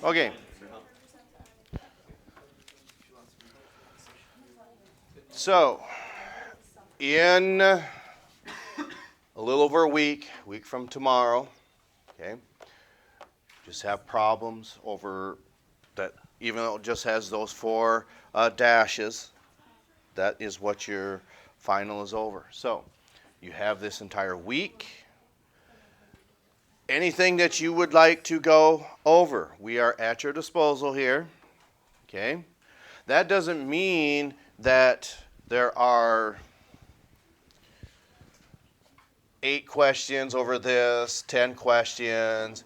Okay. So, in a little over a week from tomorrow, okay, just have problems over that, even though it just has those four dashes, that is what your final is over. So, you have this entire week. Anything that you would like to go over, we are at your disposal here, okay? That doesn't mean that there are 8 questions over this, 10 questions,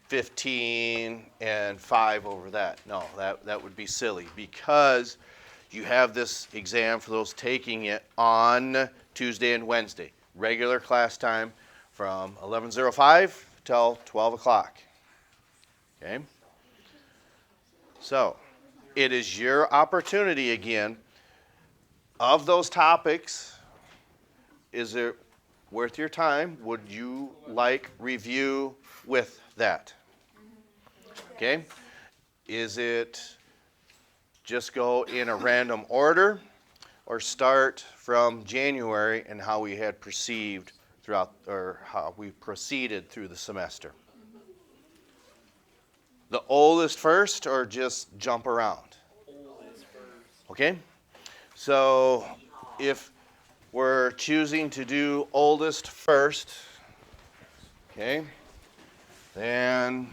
15, and 5 over that. No, that would be silly because you have this exam for those taking it on Tuesday and Wednesday. Regular class time from 11:05 till 12 o'clock. Okay? So, it is your opportunity again. Of those topics, is it worth your time? Would you like review with that? Okay? Is it just go in a random order or start from January and how we had perceived throughout, or how we proceeded through the semester? The oldest first or just jump around? Okay? So if we're choosing to do oldest first, okay, then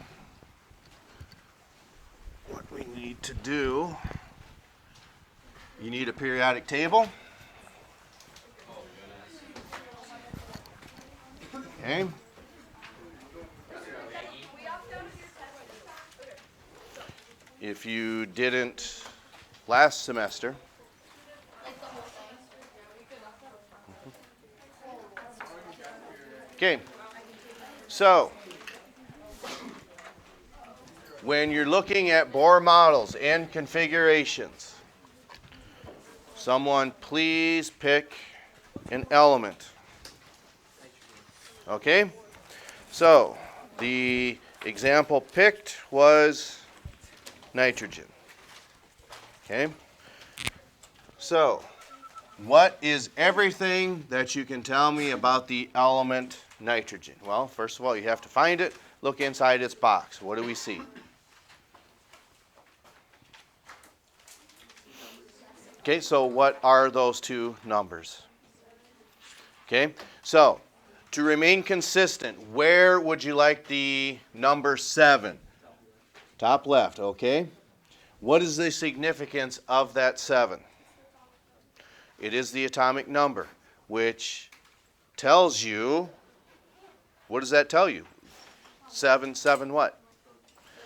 what we need to do, you need a periodic table. Okay. If you didn't last semester, okay, so when you're looking at Bohr models and configurations, someone please pick an element. Okay, so the example picked was nitrogen. Okay, so what is everything that you can tell me about the element nitrogen? Well, first of all, you have to find it, look inside its box. What do we see? Okay, so what are those two numbers? Okay, so to remain consistent, where would you like the number 7? Top left, okay. What is the significance of that 7? It is the atomic number, which tells you, what does that tell you? 7 what?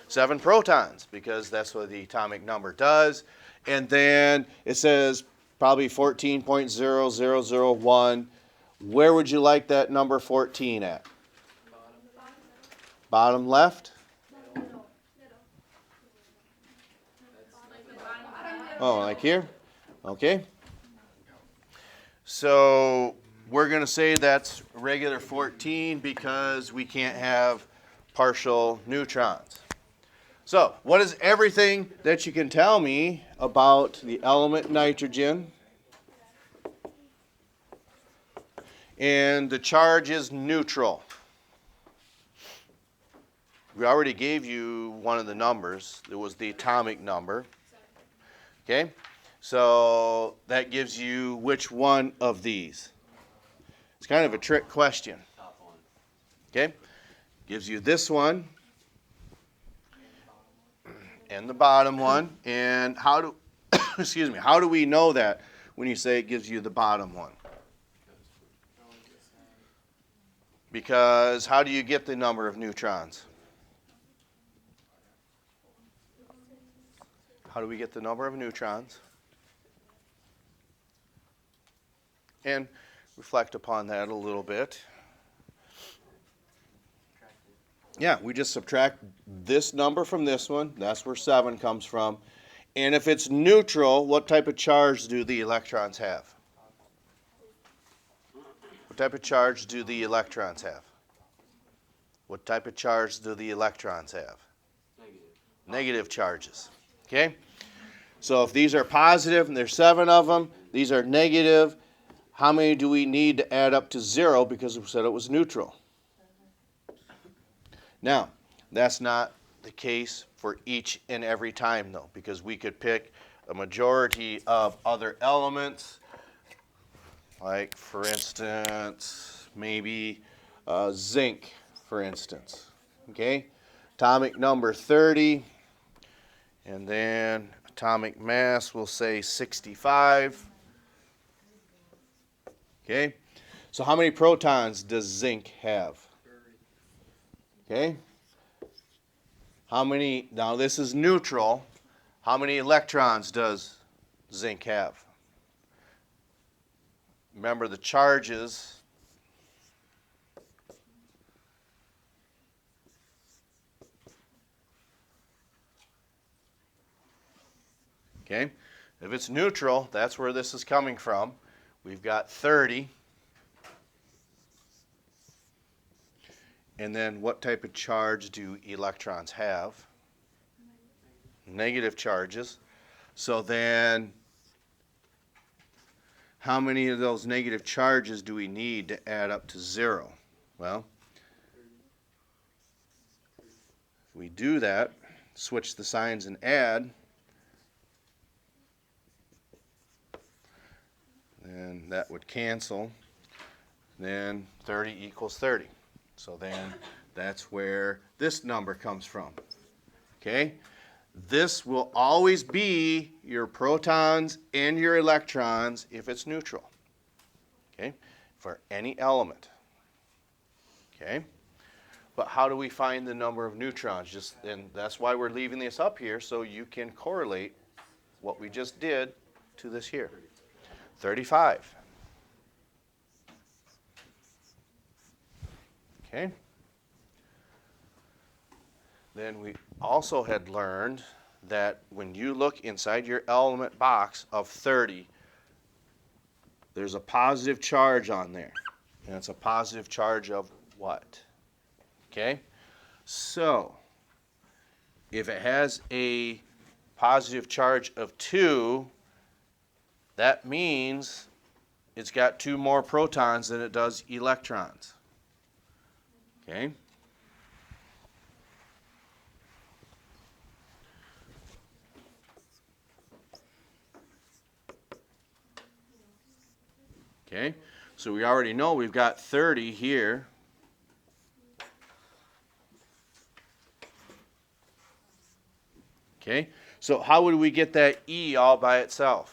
7 protons, because that's what the atomic number does. And then it says probably 14.0001. Where would you like that number 14 at? Bottom left? Oh, like here? Okay. So we're going to say that's regular 14 because we can't have partial neutrons. So what is everything that you can tell me about the element nitrogen? And the charge is neutral. We already gave you one of the numbers. It was the atomic number. Okay? So that gives you which one of these? It's kind of a trick question. Okay? Gives you this one and the bottom one. And how do excuse me, how do we know that when you say it gives you the bottom one? Because how do you get the number of neutrons? How do we get the number of neutrons? And reflect upon that a little bit. Yeah, we just subtract this number from this one. That's where 7 comes from. And if it's neutral, what type of charge do the electrons have? What type of charge do the electrons have? What type of charge do the electrons have? Negative. Negative charges. Okay? So if these are positive and there's 7 of them, these are negative. How many do we need to add up to 0 because we said it was neutral? Now, that's not the case for each and every time though, because we could pick a majority of other elements, like for instance, maybe zinc, for instance. Okay? Atomic number 30, and then atomic mass, we'll say 65. Okay? So how many protons does zinc have? Okay? How many, now this is neutral, how many electrons does zinc have? Remember the charges. Okay? If it's neutral, that's where this is coming from. We've got 30. And then what type of charge do electrons have? Negative charges. So then how many of those negative charges do we need to add up to 0? Well, if we do that, switch the signs and add, then that would cancel. Then 30 equals 30. So then that's where this number comes from. Okay? This will always be your protons and your electrons if it's neutral. Okay? For any element. Okay? But how do we find the number of neutrons? And that's why we're leaving this up here, so you can correlate what we just did to this here. 35. Okay? Then we also had learned that when you look inside your element box of 30, there's a positive charge on there. And it's a positive charge of what? Okay? So, if it has a positive charge of 2, that means it's got 2 more protons than it does electrons. Okay? Okay? So we already know we've got 30 here. Okay? So how would we get that E all by itself?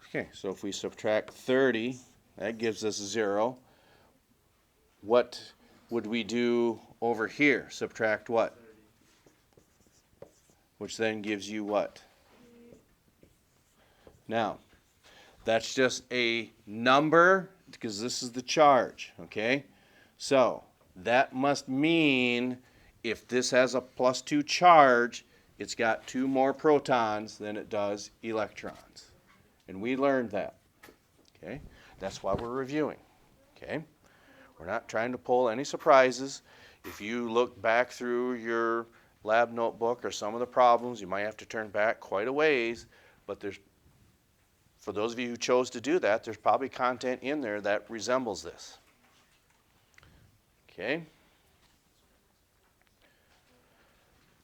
Okay, so if we subtract 30, that gives us 0. What would we do over here? Subtract what? Which then gives you what? Now, that's just a number because this is the charge, okay? So, that must mean if this has a +2 charge, it's got 2 more protons than it does electrons. And we learned that, okay? That's why we're reviewing, okay? We're not trying to pull any surprises. If you look back through your lab notebook or some of the problems, you might have to turn back quite a ways, but for those of you who chose to do that, there's probably content in there that resembles this. Okay?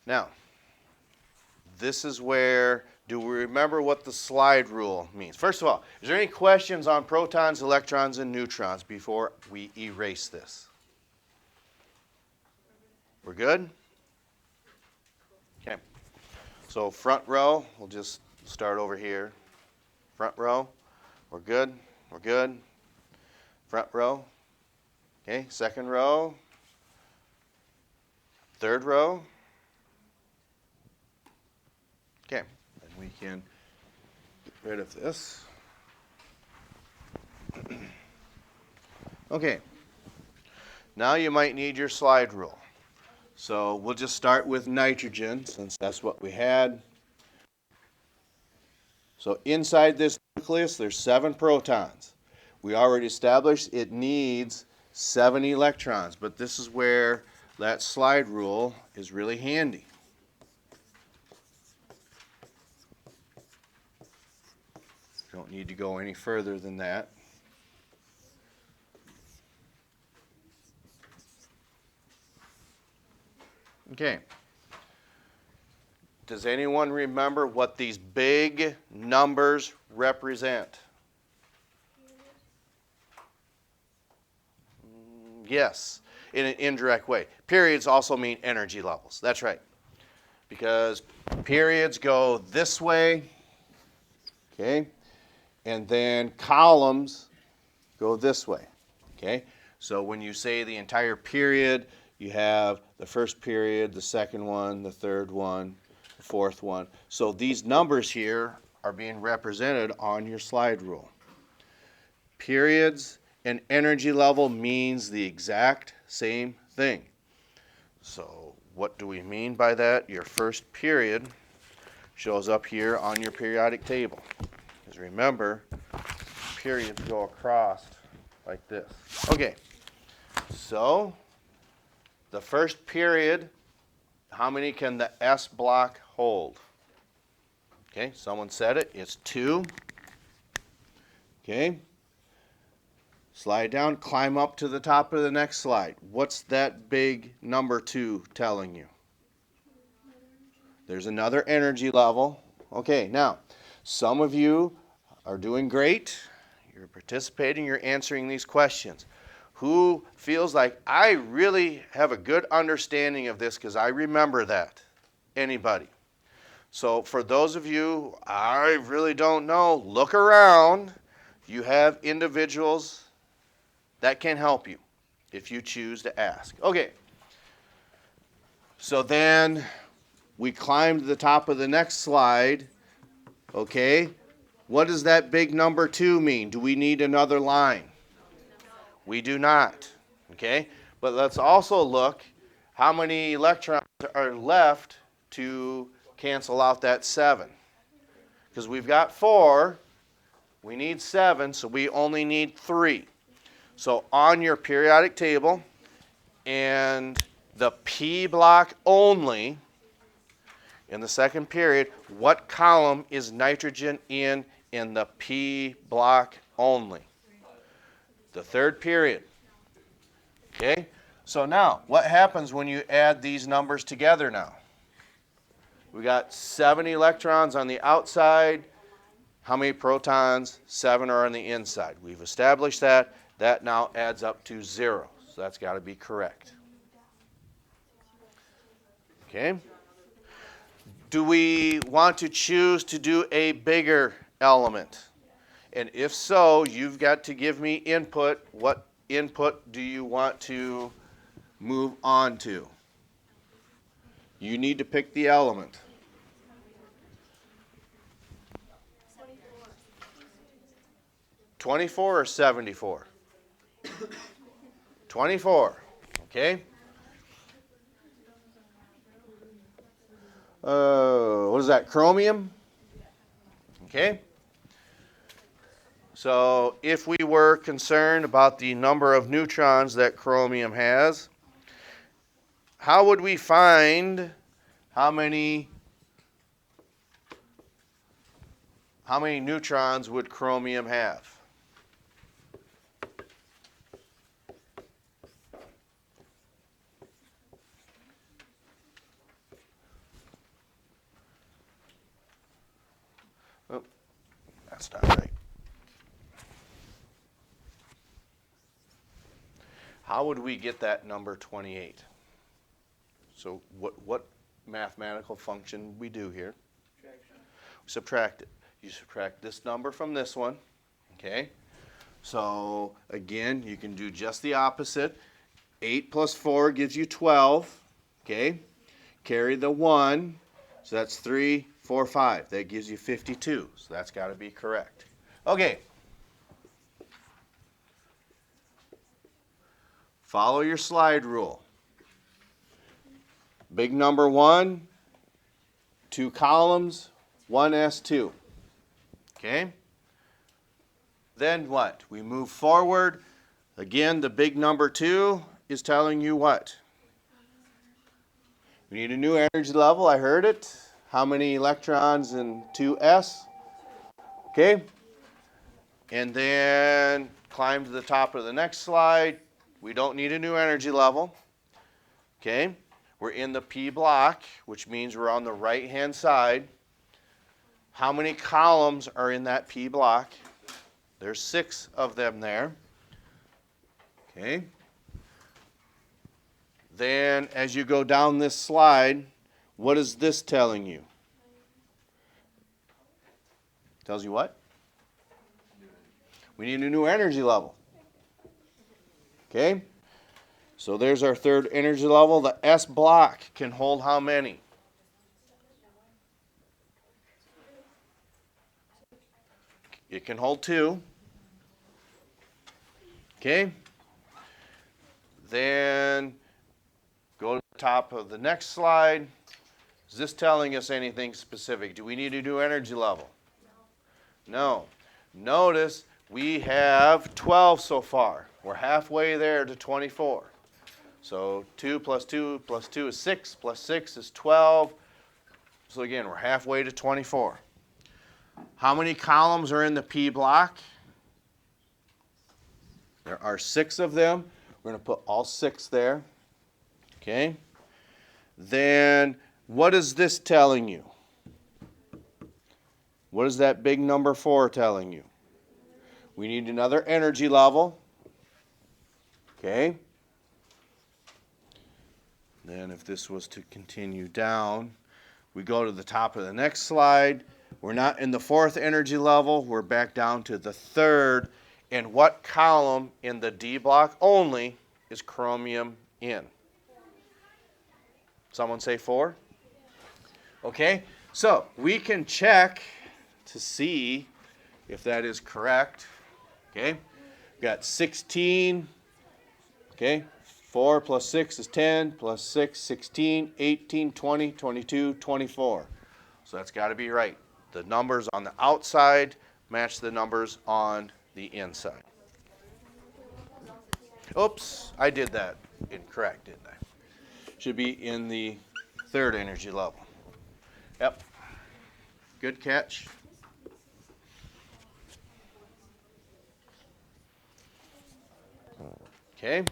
Now, this is where, do we remember what the slide rule means? First of all, is there any questions on protons, electrons, and neutrons before we erase this? We're good? Okay. So front row, we'll just start over here. Front row, we're good, we're good. Front row, okay, second row, third row. Okay, and we can get rid of this. Okay, now you might need your slide rule. So we'll just start with nitrogen since that's what we had. So inside this nucleus, there's 7 protons. We already established it needs 7 electrons. But this is where that slide rule is really handy. Don't need to go any further than that. Okay. Does anyone remember what these big numbers represent? Yes, in an indirect way. Periods also mean energy levels. That's right. Because periods go this way, okay? And then columns go this way, okay? So when you say the entire period, you have the first period, the second one, the third one, the fourth one. So these numbers here are being represented on your slide rule. Periods and energy level means the exact same thing. So what do we mean by that? Your first period shows up here on your periodic table. Because remember, periods go across like this. Okay, so the first period, how many can the S block hold? Okay, someone said it, it's 2. Okay, slide down, climb up to the top of the next slide. What's that big number 2 telling you? There's another energy level. Okay, now, some of you are doing great. You're participating, you're answering these questions. Who feels like I really have a good understanding of this because I remember that? Anybody? So for those of you, I really don't know, look around. You have individuals that can help you if you choose to ask. Okay. So then we climb to the top of the next slide. Okay. What does that big number 2 mean? Do we need another line? We do not. Okay. But let's also look how many electrons are left to cancel out that 7. Because we've got 4, we need 7, so we only need 3. So on your periodic table, and the P block only, in the second period, what column is nitrogen in the P block only? The third period. Okay? So now, what happens when you add these numbers together now? We got 7 electrons on the outside. How many protons? 7 are on the inside. We've established that. That now adds up to 0. So that's got to be correct. Okay? Do we want to choose to do a bigger element? And if so, you've got to give me input. What input do you want to move on to? You need to pick the element. 24 or 74? 24. Okay. What is that? Chromium? Okay. So if we were concerned about the number of neutrons that chromium has, how would we find how many neutrons would chromium have? Oh, that's not right. How would we get that number 28? So what mathematical function we do here? Subtraction. We subtract it. You subtract this number from this one, okay? So again, you can do just the opposite. 8 plus 4 gives you 12, okay? Carry the 1, so that's 3, 4, 5. That gives you 52, so that's got to be correct. Okay. Follow your slide rule. Big number 1, 2 columns, 1 S2. Okay? Then what? We move forward. Again, the big number 2 is telling you what? We need a new energy level. I heard it. How many electrons in 2s? Okay. And then climb to the top of the next slide. We don't need a new energy level. Okay. We're in the P block, which means we're on the right-hand side. How many columns are in that P block? There's 6 of them there. Okay. Then as you go down this slide, what is this telling you? Tells you what? We need a new energy level. Okay? So there's our third energy level. The S block can hold how many? It can hold 2. Okay? Then go to the top of the next slide. Is this telling us anything specific? Do we need a new energy level? No. Notice we have 12 so far. We're halfway there to 24. So 2 plus 2 plus 2 is 6, plus 6 is 12. So again, we're halfway to 24. How many columns are in the P block? There are 6 of them. We're going to put all 6 there. Okay? Then what is this telling you? What is that big number 4 telling you? We need another energy level. Okay? Then if this was to continue down, we go to the top of the next slide. We're not in the 4th energy level. We're back down to the 3rd. And what column in the D block only is chromium in? Someone say 4? Okay, so we can check to see if that is correct. Okay, we got 16. Okay, 4 plus 6 is 10, plus 6, 16, 18, 20, 22, 24. So that's got to be right. The numbers on the outside match the numbers on the inside. Oops, I did that incorrect, didn't I? Should be in the 3rd energy level. Yep. Good catch. Okay.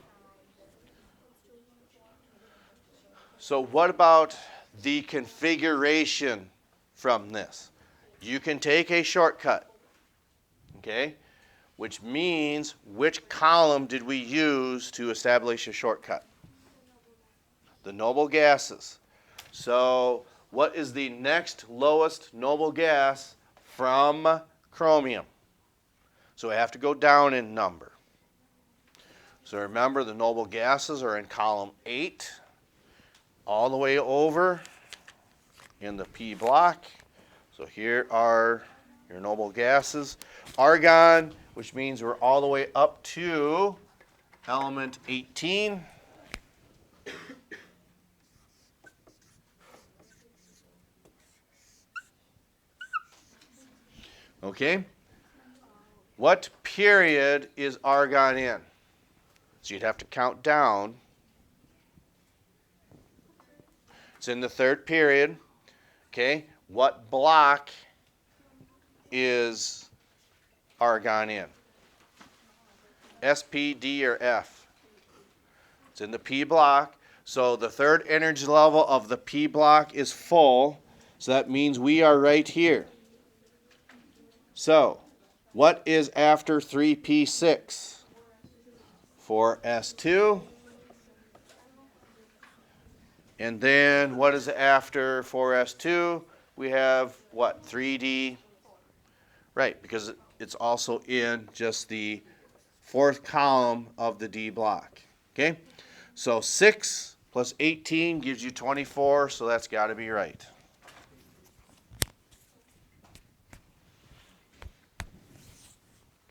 So what about the configuration from this? You can take a shortcut, okay, which means which column did we use to establish a shortcut? The noble gases. So what is the next lowest noble gas from chromium? So we have to go down in number. So remember, the noble gases are in column 8, all the way over in the P block. So here are your noble gases. Argon, which means we're all the way up to element 18. Okay? What period is argon in? So you'd have to count down. It's in the 3rd period. Okay? What block is argon in? S, P, D, or F? It's in the P block. So the 3rd energy level of the P block is full. So that means we are right here. So what is after 3p6? 4s2. And then what is after 4s2? We have what? 3d. Right, because it's also in just the 4th column of the D block. Okay? So 6 plus 18 gives you 24, so that's got to be right.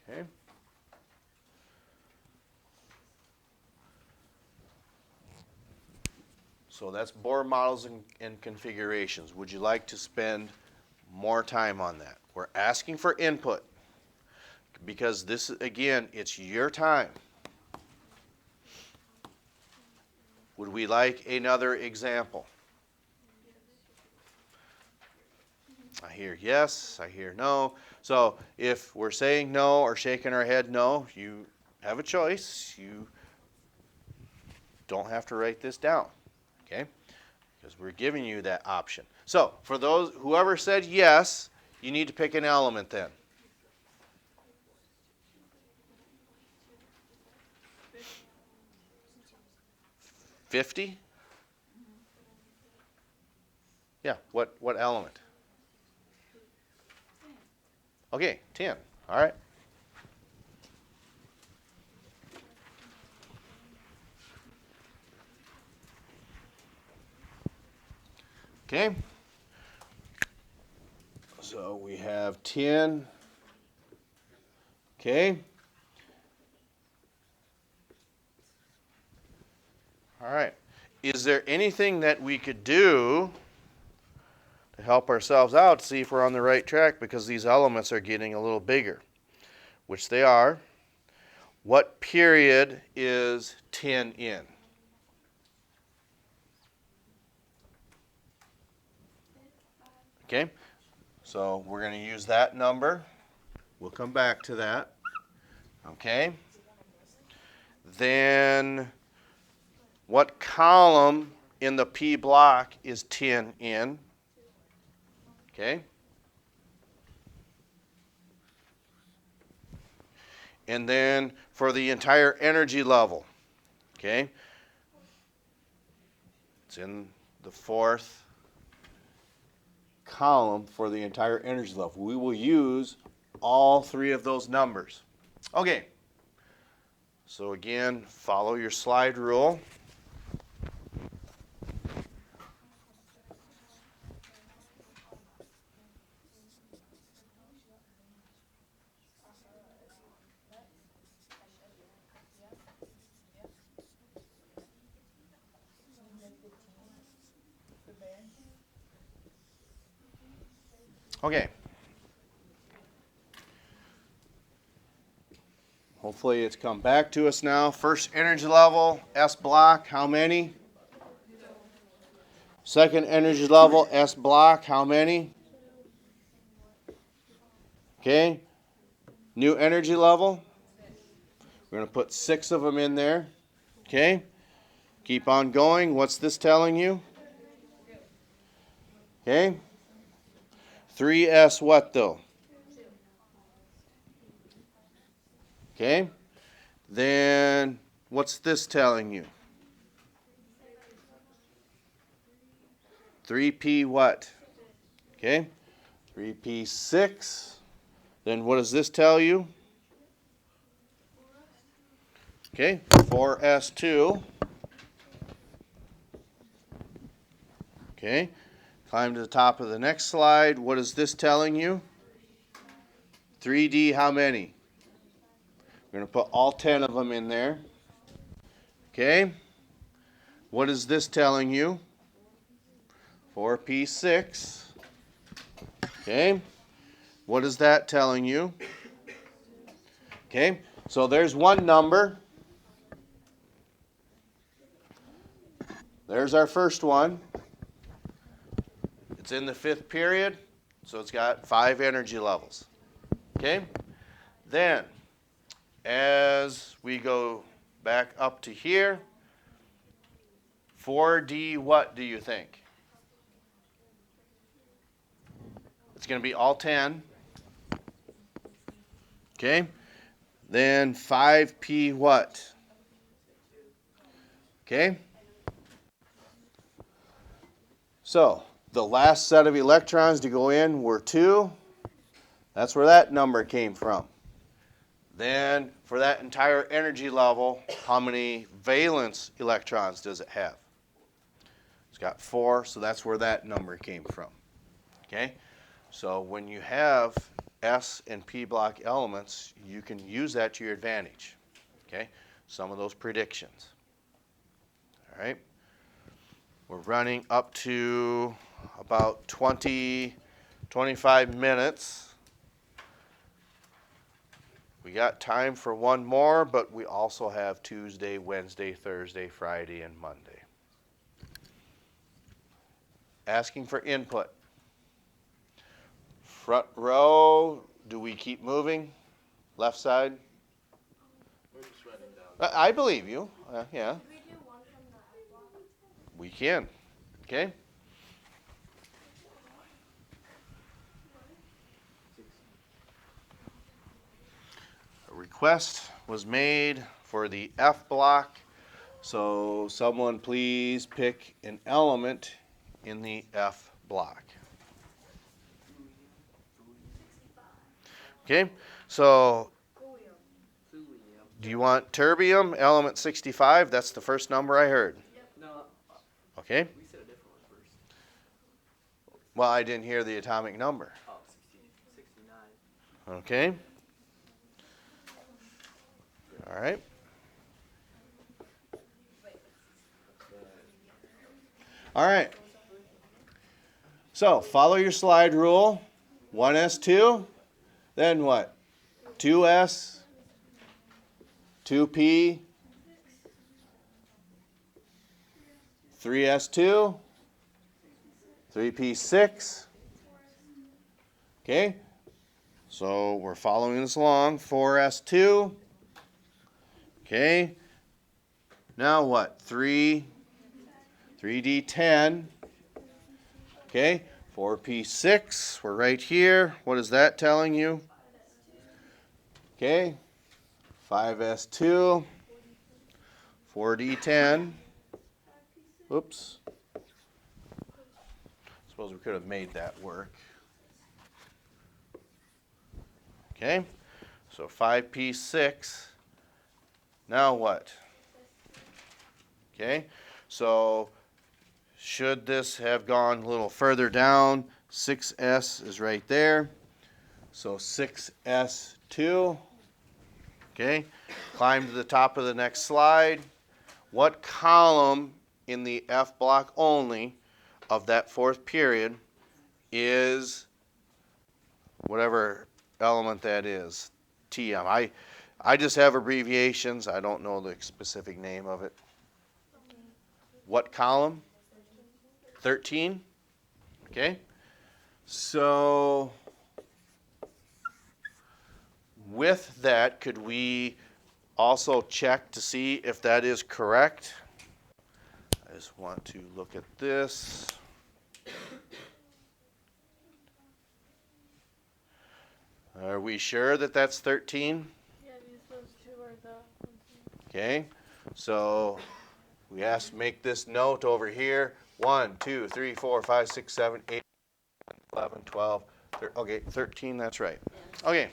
Okay? So that's Bohr models and configurations. Would you like to spend more time on that? We're asking for input because this, again, it's your time. Would we like another example? I hear yes, I hear no. So if we're saying no or shaking our head no, you have a choice. You don't have to write this down, okay? Because we're giving you that option. So for those, whoever said yes, you need to pick an element then. 50? Yeah, what element? Okay, 10. All right. Okay. So we have 10. Okay. All right. Is there anything that we could do to help ourselves out, see if we're on the right track, because these elements are getting a little bigger, which they are? What period is 10 in? Okay. So we're going to use that number. We'll come back to that. Okay. Then what column in the P block is 10 in? Okay. And then for the entire energy level, okay, it's in the fourth column for the entire energy level. We will use all three of those numbers. Okay. So again, follow your slide rule. Okay. Hopefully it's come back to us now. First energy level, S block, how many? Second energy level, S block, how many? Okay. New energy level. We're going to put 6 of them in there. Okay. Keep on going. What's this telling you? Okay. 3S what though? Okay. Then what's this telling you? 3P what? Okay. 3P6. Then what does this tell you? Okay. 4S2. Okay. Climb to the top of the next slide. What is this telling you? 3D how many? We're going to put all 10 of them in there. Okay. What is this telling you? 4P6. Okay. What is that telling you? Okay. So there's one number. There's our first one. It's in the 5th period, so it's got 5 energy levels. Okay? Then, as we go back up to here, 4D what do you think? It's going to be all 10. Okay? Then 5P what? Okay? So, the last set of electrons to go in were 2. That's where that number came from. Then, for that entire energy level, how many valence electrons does it have? It's got 4, so that's where that number came from. Okay? So when you have S and P block elements, you can use that to your advantage. Okay? Some of those predictions. All right? We're running up to about 25 minutes. We got time for one more, but we also have Tuesday, Wednesday, Thursday, Friday, and Monday. asking for input. Front row, do we keep moving? Left side? We're just writing down. I believe you. Yeah. Can we do one from the F block? We can. Okay? A request was made for the F block. So someone please pick an element in the F block. Okay? So do you want terbium, element 65? That's the first number I heard. No, Okay? we said a different one first. Well, I didn't hear the atomic number. Oh, 69. Okay? All right. All right. So follow your slide rule. 1s2, then what? 2s, 2p, 3s2, 3p6. Okay? So we're following this along. 4s2. Okay? Now what? 3d10. Okay? 4p6. We're right here. What is that telling you? Okay? 5s2. 4d10. Oops. Suppose we could have made that work. Okay? So 5p6. Now what? Okay? So should this have gone a little further down? 6s is right there. So 6s2. Okay? Climb to the top of the next slide. What column in the F block only of that fourth period is whatever element that is? TM. I just have abbreviations. I don't know the specific name of it. What column? 13. Okay. So with that, could we also check to see if that is correct? I just want to look at this. Are we sure that that's 13? Yeah, those two are the. Okay, so we have to make this note over here. 1, 2, 3, 4, 5, 6, 7, 8, 11, 12, 13. Okay, 13, that's right. Okay.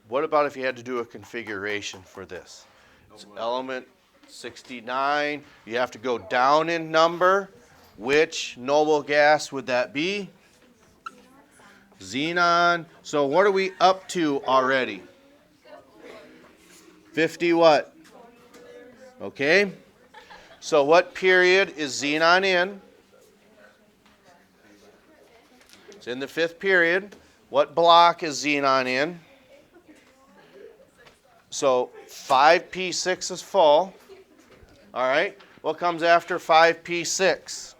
What about if you had to do a configuration for this? It's element 69. You have to go down in number. Which noble gas would that be? Xenon. So what are we up to already? 50 what? Okay. So what period is xenon in? It's in the fifth period. What block is xenon in? So 5p6 is full. All right. What comes after 5p6?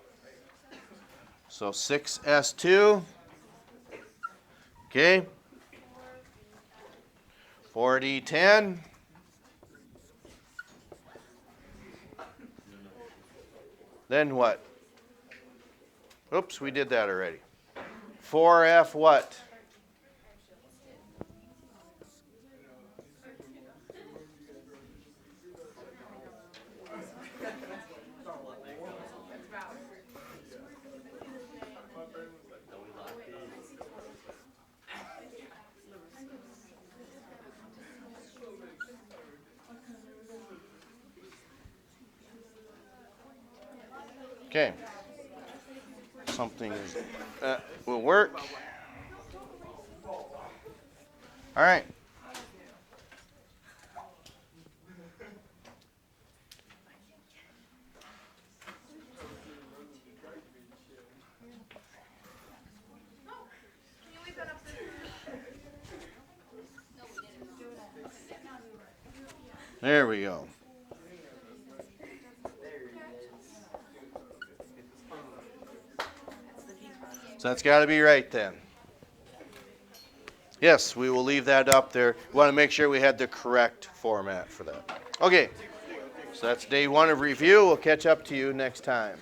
So 6s2. Okay. 4d10. Then what? Oops, we did that already. 4f what? Okay. Something will work. All right. There we go. So that's got to be right then. Yes, we will leave that up there. We want to make sure we had the correct format for that. Okay, so that's day one of review. We'll catch up to you next time.